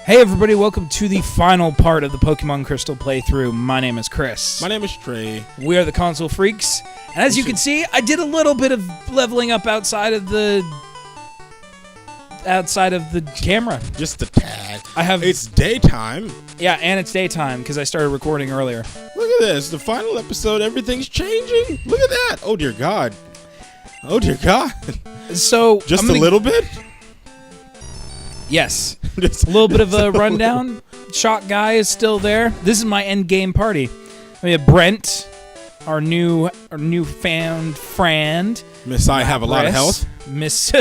Hey everybody, welcome to the final part of the Pokemon Crystal playthrough. My name is Chris. My name is Trey. We are the Console Freaks. And as you can see, I did a little bit of leveling up outside of the camera. Just a tad. It's daytime. Yeah, and it's daytime because I started recording earlier. Look at this. The final episode, everything's changing. Look at that. Oh dear God. Oh dear God. So Just a little bit? Yes. Just A little bit of a rundown. Shock Guy is still there. This is my end game party. We have Brent, our newfound friend. Miss I have a lot of health. Miss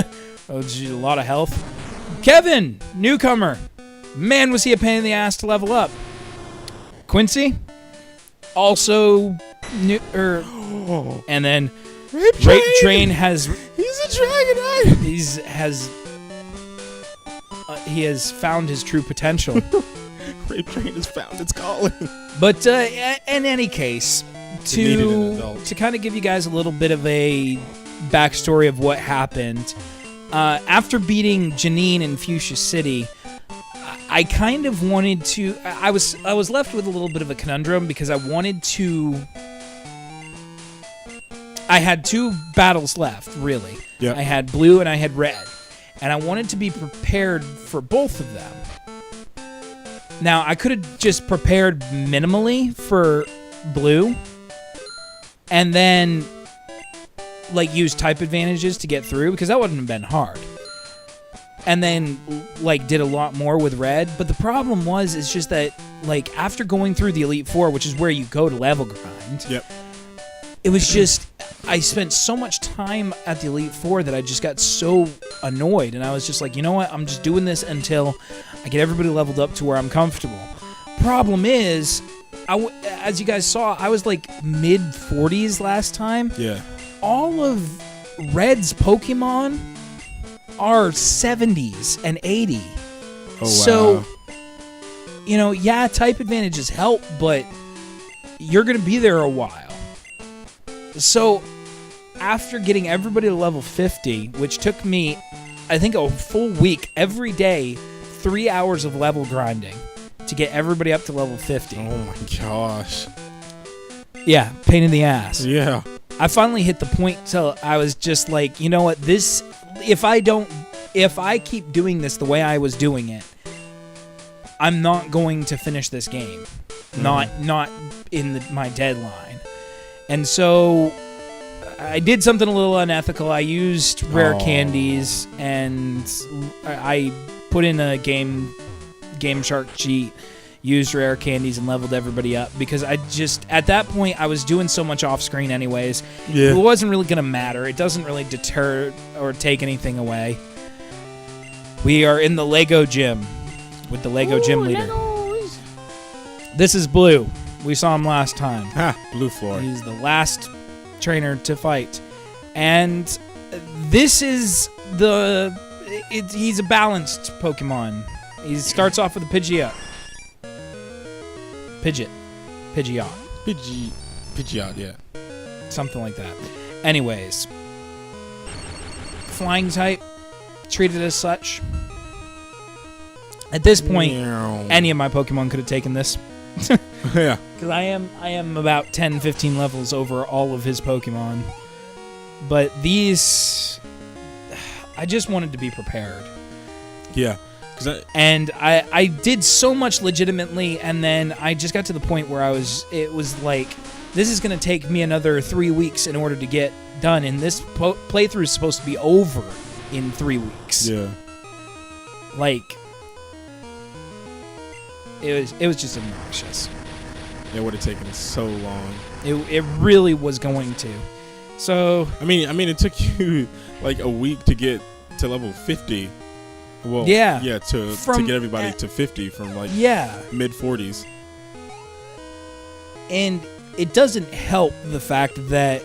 oh geez, a lot of health. Kevin, newcomer. Man, was he a pain in the ass to level up. Quincy, also new. And then Rape Train has. He's a Dragonite. He has found his true potential. Rape Train has found its calling. But in any case, to kind of give you guys a little bit of a backstory of what happened, after beating Janine in Fuchsia City, I kind of wanted to. I was left with a little bit of a conundrum because I wanted to. I had two battles left, really. Yeah. I had blue and I had red. And I wanted to be prepared for both of them. Now, I could have just prepared minimally for blue and then use type advantages to get through because that wouldn't have been hard. And then did a lot more with red, but the problem is just that after going through the Elite Four, which is where you go to level grind. Yep. It was just, I spent so much time at the Elite Four that I just got so annoyed. And I was just like, you know what? I'm just doing this until I get everybody leveled up to where I'm comfortable. Problem is, as you guys saw, I was mid-40s last time. Yeah. All of Red's Pokemon are 70s and 80. Oh, wow. So, yeah, type advantages help, but you're going to be there a while. So, after getting everybody to level 50, which took me, I think, a full week, every day, 3 hours of level grinding to get everybody up to level 50. Oh my gosh. Yeah, pain in the ass. Yeah. I finally hit the point till I was just like, you know what, if I keep doing this the way I was doing it, I'm not going to finish this game. Not in my deadline. And so I did something a little unethical. I used rare candies, and I put in a Game Shark cheat, used rare candies, and leveled everybody up because I just, at that point, I was doing so much off-screen anyways. Yeah. It wasn't really going to matter. It doesn't really deter or take anything away. We are in the Lego gym with the Lego gym leader. Legos. This is Blue. We saw him last time. Ha, blue floor. He's the last trainer to fight. And this is he's a balanced Pokemon. He starts off with a Pidgeot. Pidgeot, yeah. something like that. Anyways, flying type, treated as such. At this point, any of my Pokemon could have taken this. Yeah. Because I am about 10, 15 levels over all of his Pokemon. But these, I just wanted to be prepared. Yeah. And I did so much legitimately, and then I just got to the point where it was like, this is going to take me another 3 weeks in order to get done, and this playthrough is supposed to be over in 3 weeks. Yeah. It was just obnoxious. It would have taken so long. It really was going to. So I mean, it took you a week to get to level 50. Well, yeah, to get everybody to 50 from mid 40s. And it doesn't help the fact that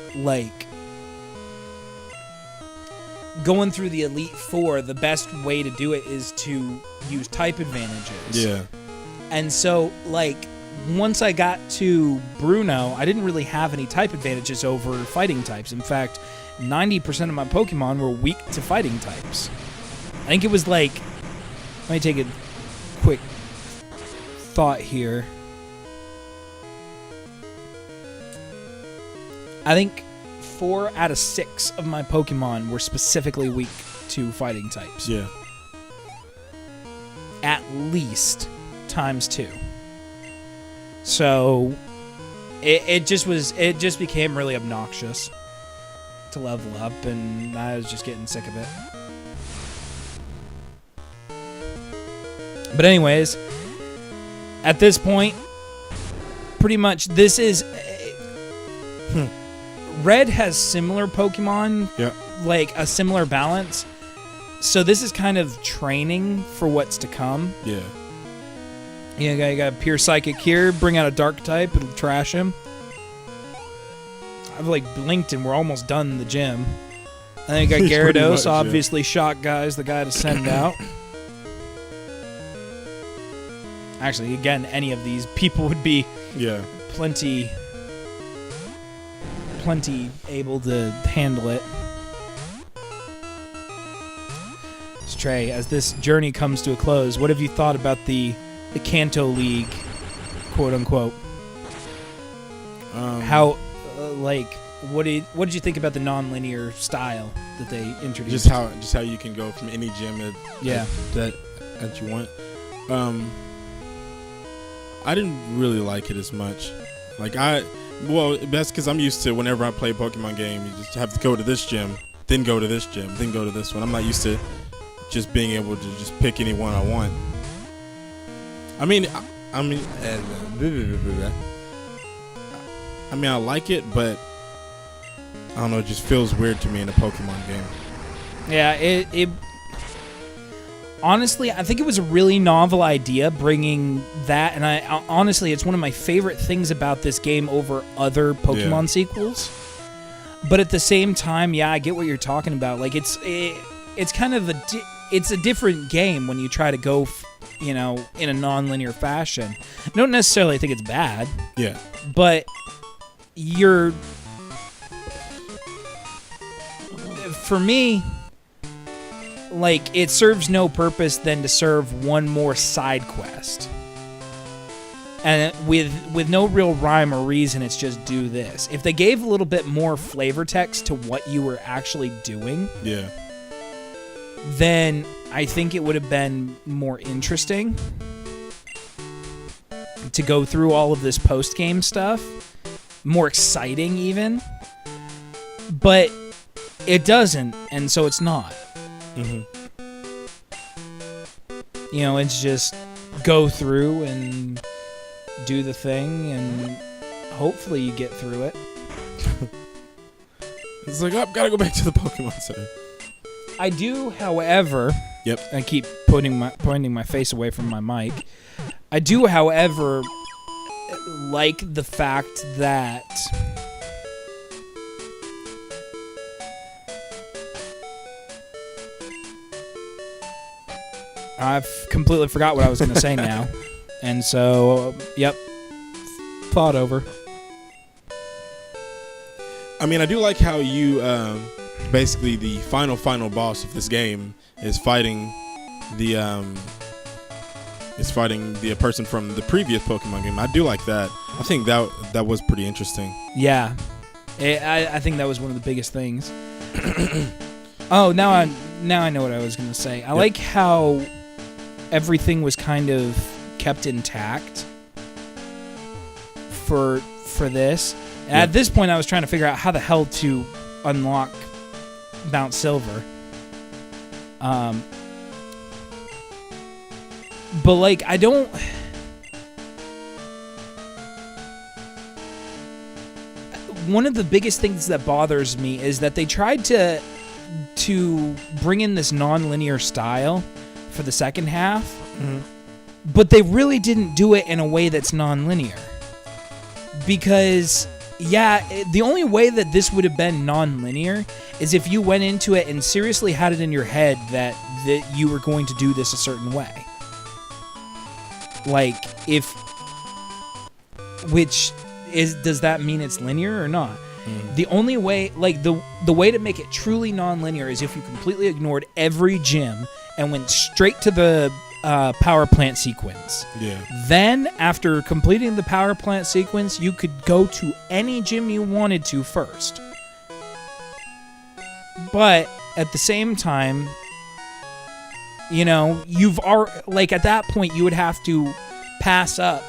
going through the Elite Four, the best way to do it is to use type advantages. Yeah. And so once I got to Bruno, I didn't really have any type advantages over fighting types. In fact, 90% of my Pokemon were weak to fighting types. I think it was let me take a quick thought here. I think 4 out of 6 of my Pokemon were specifically weak to fighting types. Yeah. At least times 2. So it just became really obnoxious to level up, and I was just getting sick of it. But anyways, at this point, pretty much this is Red has similar Pokemon, Yeah. like a similar balance. So this is kind of training for what's to come. Yeah. You got Pure Psychic here, bring out a Dark type, it'll trash him. I've like blinked and we're almost done in the gym. And then you got Pretty Gyarados, much, yeah. obviously Shock Guy's the guy to send out. Actually, again, any of these people would be Yeah. plenty able to handle it. So Trey, as this journey comes to a close, what have you thought about the Kanto League, quote unquote? How, what did you think about the non-linear style that they introduced? just how you can go from any gym that you want. I didn't really like it as much. That's because I'm used to whenever I play a Pokemon game, you just have to go to this gym, then go to this gym, then go to this one. I'm not used to just being able to just pick any one I want. I like it, but I don't know. It just feels weird to me in a Pokemon game. Yeah, it honestly, I think it was a really novel idea bringing that, and I honestly, it's one of my favorite things about this game over other Pokemon sequels. But at the same time, yeah, I get what you're talking about. Like it's kind of it's a different game when you try to go, in a non-linear fashion. I don't necessarily think it's bad. Yeah. But for me, like, it serves no purpose than to serve one more side quest. And with no real rhyme or reason, it's just do this. If they gave a little bit more flavor text to what you were actually doing, Yeah. then I think it would have been more interesting to go through all of this post-game stuff. More exciting, even. But it doesn't, and so it's not. Mm-hmm. It's just go through and do the thing, and hopefully you get through it. It's like, gotta go back to the Pokemon Center. I do, however... Yep. I keep pointing my face away from my mic. I do, however, like the fact that... I've completely forgot what I was going to say now. And so, yep. Thought over. I mean, I do like how you, basically the final boss of this game is fighting the person from the previous Pokemon game. I do like that. I think that was pretty interesting. Yeah. I think that was one of the biggest things. Oh, now I know what I was going to say. I like how everything was kind of kept intact for this. And at this point, I was trying to figure out how the hell to unlock Mount Silver. But like, I don't... One of the biggest things that bothers me is that they tried to bring in this non-linear style for the second half, but they really didn't do it in a way that's non-linear. Because, the only way that this would have been non-linear is if you went into it and seriously had it in your head that you were going to do this a certain way. Like, does that mean it's linear or not? The only way, like, the way to make it truly non-linear is if you completely ignored every gym and went straight to the power plant sequence. Yeah. Then, after completing the power plant sequence, you could go to any gym you wanted to first. But at the same time, you know, at that point, you would have to pass up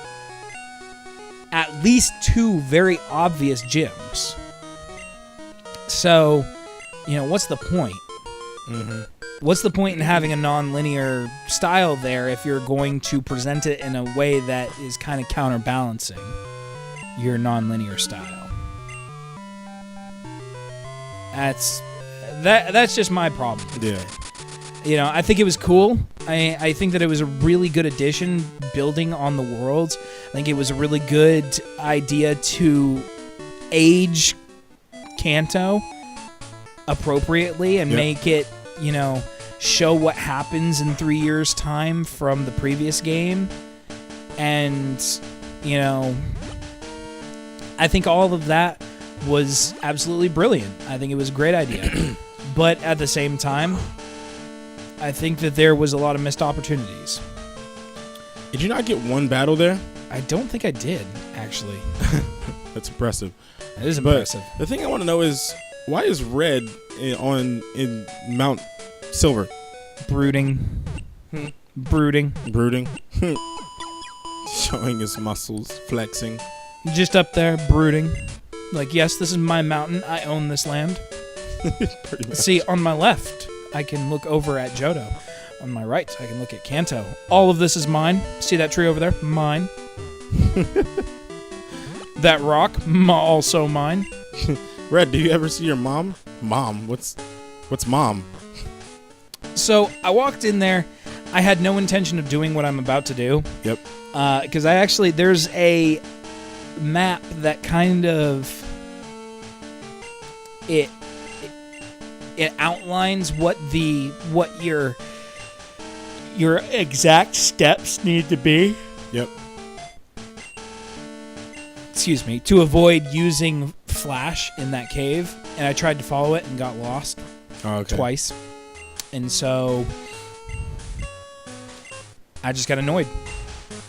at least 2 very obvious gyms. So, you know, what's the point? Mm-hmm. What's the point in having a non-linear style there if you're going to present it in a way that is kind of counterbalancing your non-linear style? That's just my problem. Yeah. You know, I think it was cool. I think that it was a really good addition building on the worlds. I think it was a really good idea to age Kanto appropriately and make it, you know, show what happens in 3 years' time from the previous game. And, you know, I think all of that was absolutely brilliant. I think it was a great idea. But at the same time, I think that there was a lot of missed opportunities. Did you not get one battle there? I don't think I did, actually. That's impressive. It is impressive. But the thing I want to know is, why is Red in Mount Silver? Brooding. Brooding. Showing his muscles, flexing. Just up there, brooding. Like, yes, this is my mountain. I own this land. See, on my left, I can look over at Johto. On my right, I can look at Kanto. All of this is mine. See that tree over there? Mine. That rock? Also mine. Red, do you ever see your mom? Mom? What's mom? So, I walked in there. I had no intention of doing what I'm about to do. Yep. Because there's a map that kind of it outlines what your exact steps need to be. Yep. Excuse me, to avoid using flash in that cave, and I tried to follow it and got lost twice. And so I just got annoyed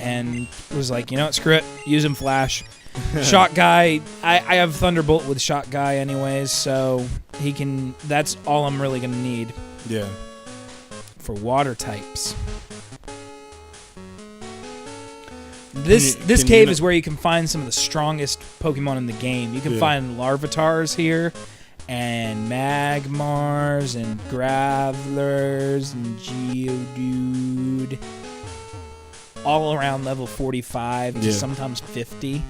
and was like, you know what, screw it, using flash. Shot guy, I have Thunderbolt with Shot guy anyways, so he can. That's all I'm really gonna need. Yeah. For water types. This cave is where you can find some of the strongest Pokemon in the game. You can find Larvitars here, and Magmars, and Gravelers, and Geodude. All around level 45, sometimes 50.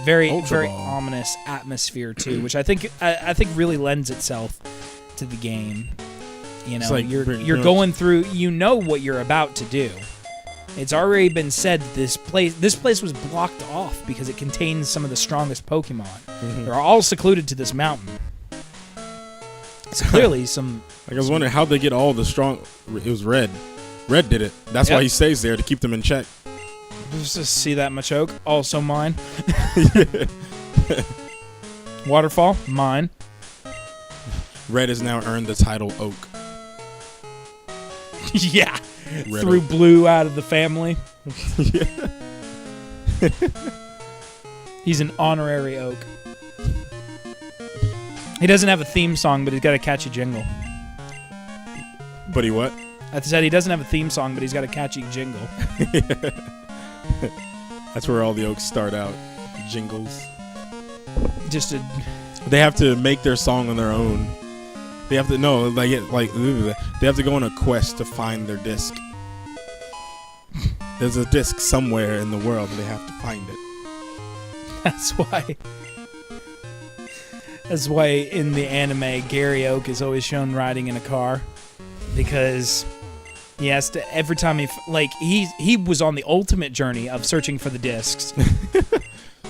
Very ominous atmosphere too, which I think really lends itself to the game. You know, like you're going through. You know what you're about to do. It's already been said this place was blocked off because it contains some of the strongest Pokemon. Mm-hmm. They're all secluded to this mountain. It's clearly some. Like I was wondering how they get all the strong. It was Red. Red did it. That's why he stays there, to keep them in check. Just see that Machoke, also mine. Waterfall, mine. Red has now earned the title Oak. Yeah. Red Threw Oak. Blue out of the family. He's an honorary Oak. He doesn't have a theme song, but he's got a catchy jingle. But he what? I said he doesn't have a theme song, but he's got a catchy jingle. That's where all the Oaks start out. Jingles. They have to make their song on their own. They have to they have to go on a quest to find their disc. There's a disc somewhere in the world, and they have to find it. That's why in the anime, Gary Oak is always shown riding in a car, because he has to, every time he was on the ultimate journey of searching for the discs.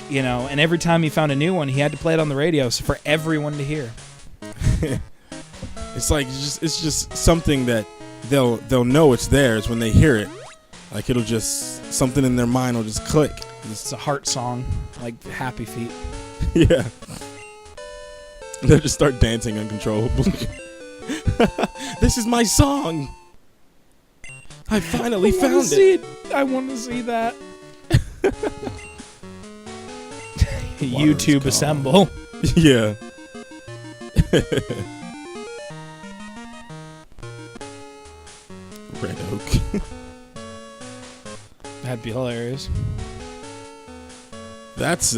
You know, and every time he found a new one, he had to play it on the radio for everyone to hear. It's like it's just something that they'll know it's theirs when they hear it. Like it'll just, something in their mind will just click. It's a heart song, like Happy Feet. Yeah. They'll just start dancing uncontrollably. This is my song. I finally found it. I want to see that. Water YouTube is gone. assemble. Yeah. Red Oak. That'd be hilarious. That's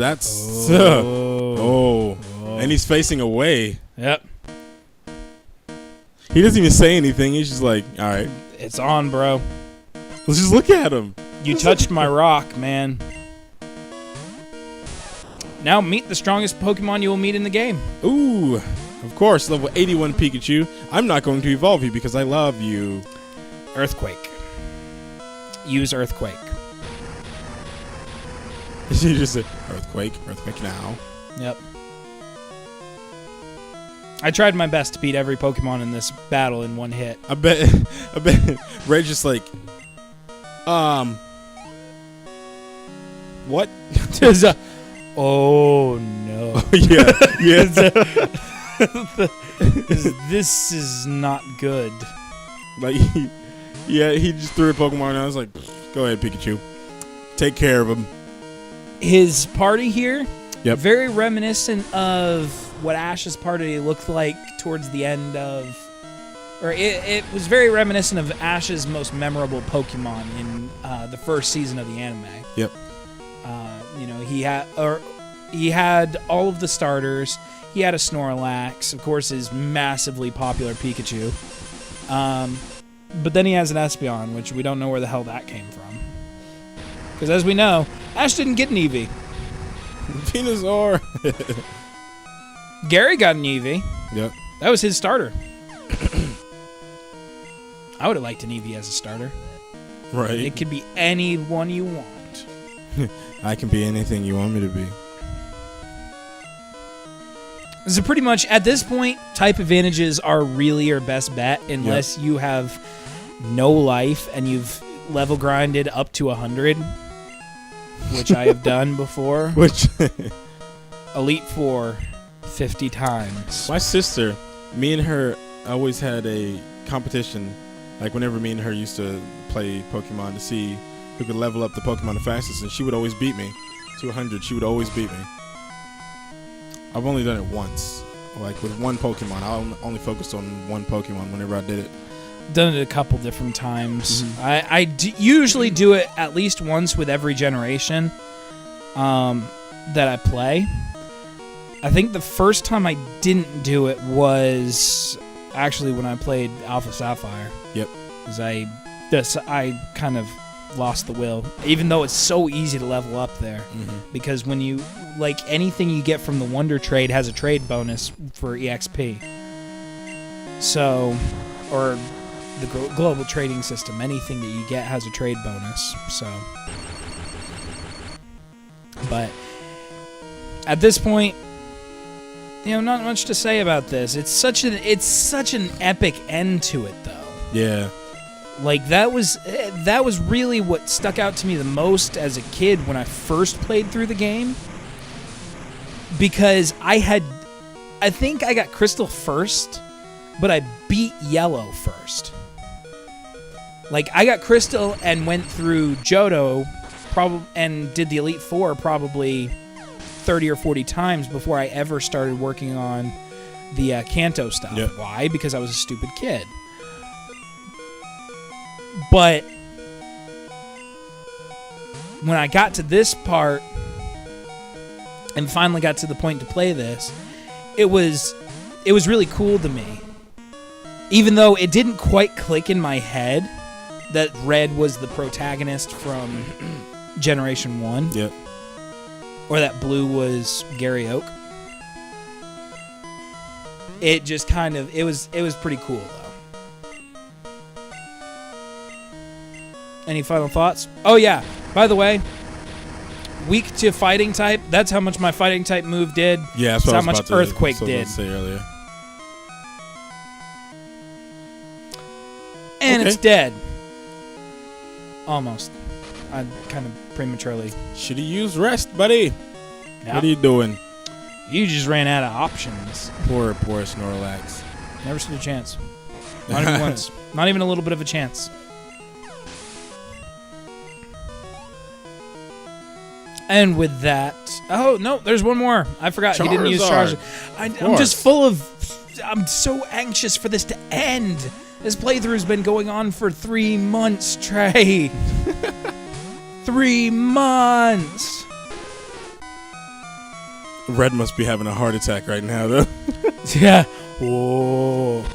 Oh. and he's facing away. Yep. He doesn't even say anything. He's just like, all right, It's on, bro. let's just look at him. You touched my rock, man. Now meet the strongest Pokemon you will meet in the game. Ooh, of course, level 81 Pikachu. I'm not going to evolve you because I love you. Earthquake. Use Earthquake. You just said, earthquake now. Yep. I tried my best to beat every Pokemon in this battle in one hit. I bet Ray's just like, what? Oh no. yeah. This is not good. Like, he just threw a Pokemon and I was like, go ahead, Pikachu. Take care of him. His party here, Yep. very reminiscent of what Ash's party looked like towards the end of... Or it was very reminiscent of Ash's most memorable Pokemon in the first season of the anime. Yep. He had all of the starters. He had a Snorlax, of course, his massively popular Pikachu. But then he has an Espeon, which we don't know where the hell that came from. Because as we know, Ash didn't get an Eevee. Venusaur. Gary got an Eevee. Yep. That was his starter. I would have liked an Eevee as a starter. Right. It could be anyone you want. I can be anything you want me to be. So pretty much, at this point, type advantages are really your best bet unless you have no life and you've level grinded up to 100, which I have done before. Which Elite Four 50 times. my sister, me and her always had a competition. Like whenever me and her used to play Pokemon to see who could level up the Pokemon the fastest, and she would always beat me to 100. She would always beat me. I've only done it once, like with one Pokemon. I only focused on one Pokemon whenever I did it. Done it a couple different times. Mhm. I usually do it at least once with every generation that I play. I think the first time I didn't do it was actually when I played Alpha Sapphire. Yep. Because I kind of lost the will, even though it's so easy to level up there. Mm-hmm. Because when you, like, anything you get from the Wonder Trade has a trade bonus for EXP. So, or the global trading system, anything that you get has a trade bonus. So, but at this point, not much to say about this. It's such an epic end to it, though. Yeah. Like, that was really what stuck out to me the most as a kid when I first played through the game. Because I think I got Crystal first, but I beat Yellow first. Like, I got Crystal and went through Johto and did the Elite Four probably 30 or 40 times before I ever started working on the Kanto stuff. Yep. Why? Because I was a stupid kid. But when I got to this part and finally got to the point to play this, it was really cool to me. Even though it didn't quite click in my head that Red was the protagonist from Generation 1. Yep. Or that Blue was Gary Oak. It just kind of, it was pretty cool, though. Any final thoughts? Oh, yeah. By the way, weak to fighting type, that's how much my fighting type move did. Yeah, that's what how I was much about to, Earthquake that's what I was did. about to say earlier. And Okay. it's dead. Almost. I kind of prematurely. Should have used rest, buddy. Yeah. What are you doing? You just ran out of options. Poor Snorlax. Never stood a chance. Not even once. Not even a little bit of a chance. And with that, oh no, there's one more. I forgot he didn't use Charizard. I'm just full of. I'm so anxious for this to end. This playthrough's been going on for 3 months, Trey. 3 months. Red must be having a heart attack right now, though. Yeah. Whoa.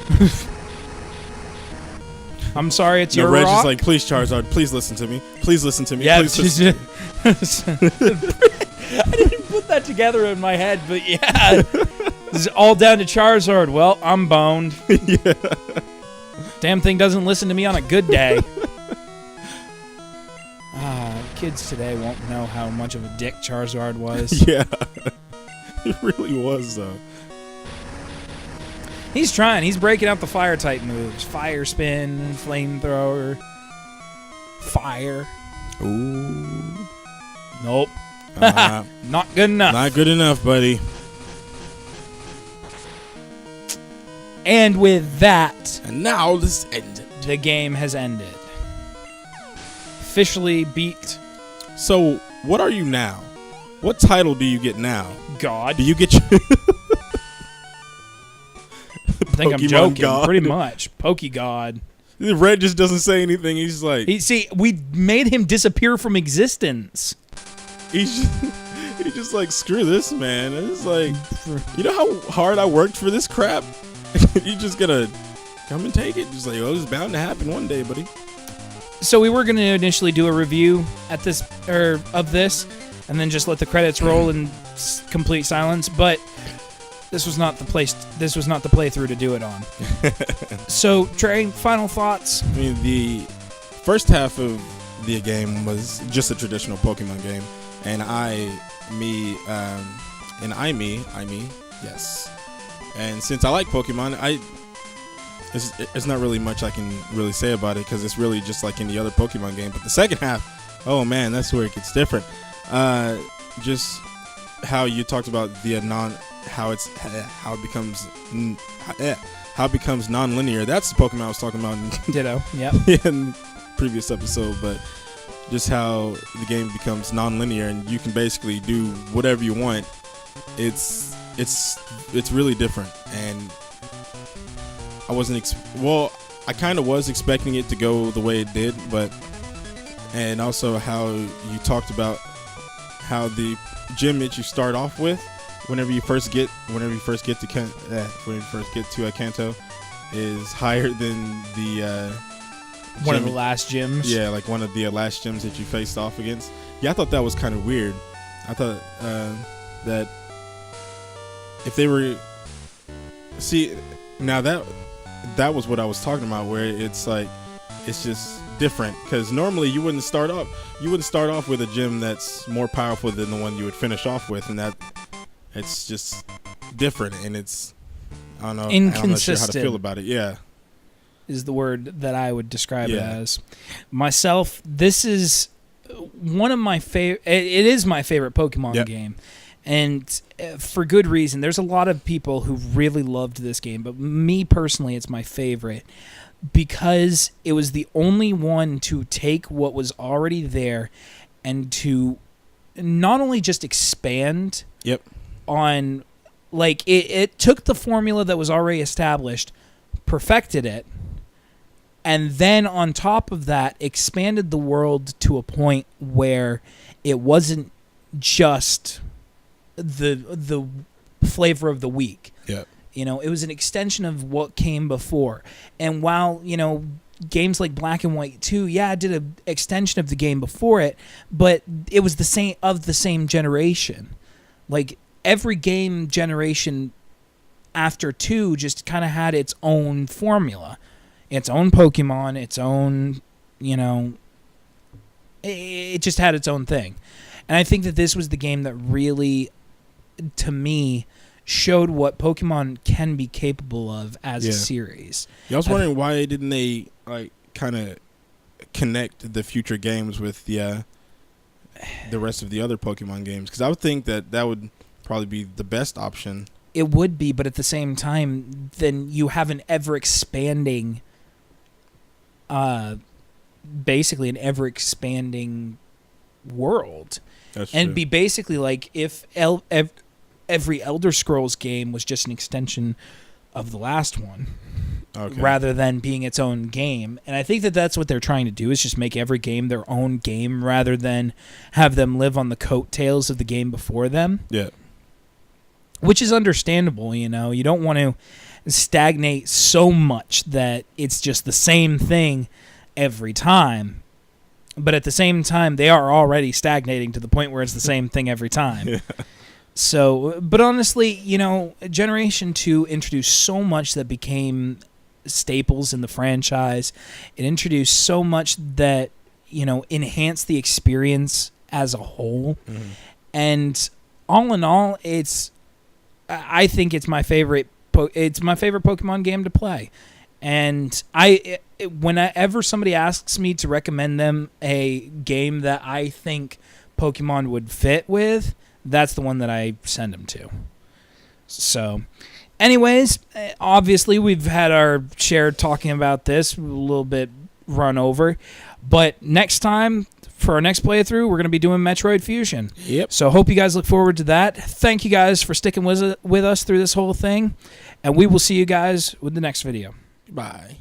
I'm sorry, it's your Red's rock. just like, please, Charizard, please listen to me. Please listen to me. Yeah, please listen to me. I didn't put that together in my head, but yeah. This is all down to Charizard. Well, I'm boned. Yeah. Damn thing doesn't listen to me on a good day. Kids today won't know how much of a dick Charizard was. Yeah. It really was, though. He's trying. He's breaking out the fire type moves. Fire spin, flamethrower, fire. Ooh. Nope. Not good enough. Not good enough, buddy. And with that, And now this ended. the game has ended. Officially beat So, what are you now? What title do you get now? God. Do you get your I think I'm Pokemon joking. God? Pretty much. Pokegod. Red just doesn't say anything. He's like, See, we made him disappear from existence. he's just like, screw this, man. And it's like, you know how hard I worked for this crap? You just gotta come and take it. Just like, oh, it's bound to happen one day, buddy. So we were going to initially do a review at this of this, and then just let the credits roll in complete silence. But this was not the place. This was not the playthrough to do it on. So Trey, final thoughts. I mean, the first half of the game was just a traditional Pokemon game, and me, yes. And since I like Pokemon, it's not really much I can really say about it because it's really just like any other Pokemon game. But the second half, oh man, that's where it gets different. Just how you talked about the how it becomes non-linear. That's the Pokemon I was talking about Ditto. Yep. in previous episode, but just how the game becomes non-linear and you can basically do whatever you want. It's really different, and I wasn't I kind of was expecting it to go the way it did, and also how you talked about how the gym that you start off with whenever you first get to Kanto is higher than the One of gym- the last gyms. yeah, like one of the last gyms that you faced off against. Yeah, I thought that was kind of weird. I thought that if they were now that was what I was talking about, where it's like it's just different, because normally you wouldn't start off with a gym that's more powerful than the one you would finish off with, and that it's just different, and it's I don't know, I'm not sure how to feel about it. Yeah, is the word that I would describe it Yeah. as. Myself, this is one of my favorite. It is my favorite Pokemon Yep. game, and for good reason. There's a lot of people who really loved this game, but me personally, it's my favorite because it was the only one to take what was already there and to not only just expand Yep. on, like, it took the formula that was already established, perfected it, and then on top of that expanded the world to a point where it wasn't just the flavor of the week. Yep. You know, it was an extension of what came before. And while, you know, games like Black and White 2, yeah, did an extension of the game before it, but it was the same generation. Like, every game generation after 2 just kind of had its own formula, its own Pokemon, its own, you know, it just had its own thing. And I think that this was the game that really, to me, showed what Pokemon can be capable of as a series. Yeah, I was wondering why didn't they like kind of connect the future games with the rest of the other Pokemon games? Because I would think that would probably be the best option. It would be, but at the same time, then you have an ever-expanding, basically an ever-expanding world. That's And true. be basically like if every Elder Scrolls game was just an extension of the last one, Okay. rather than being its own game. And I think that that's what they're trying to do, is just make every game their own game rather than have them live on the coattails of the game before them. Yeah. Which is understandable, you know. You don't want to stagnate so much that it's just the same thing every time. But at the same time, they are already stagnating to the point where it's the same thing every time. Yeah. So, but honestly, you know, Generation 2 introduced so much that became staples in the franchise. It introduced so much that, you know, enhanced the experience as a whole. Mhm. And all in all, I think it's my favorite. It's my favorite Pokemon game to play. And whenever somebody asks me to recommend them a game that I think Pokemon would fit with, that's the one that I send them to. So, anyways, obviously we've had our share talking about this, a little bit run over. But next time, for our next playthrough, we're going to be doing Metroid Fusion. Yep. So hope you guys look forward to that. Thank you guys for sticking with us through this whole thing. And we will see you guys with the next video. Bye.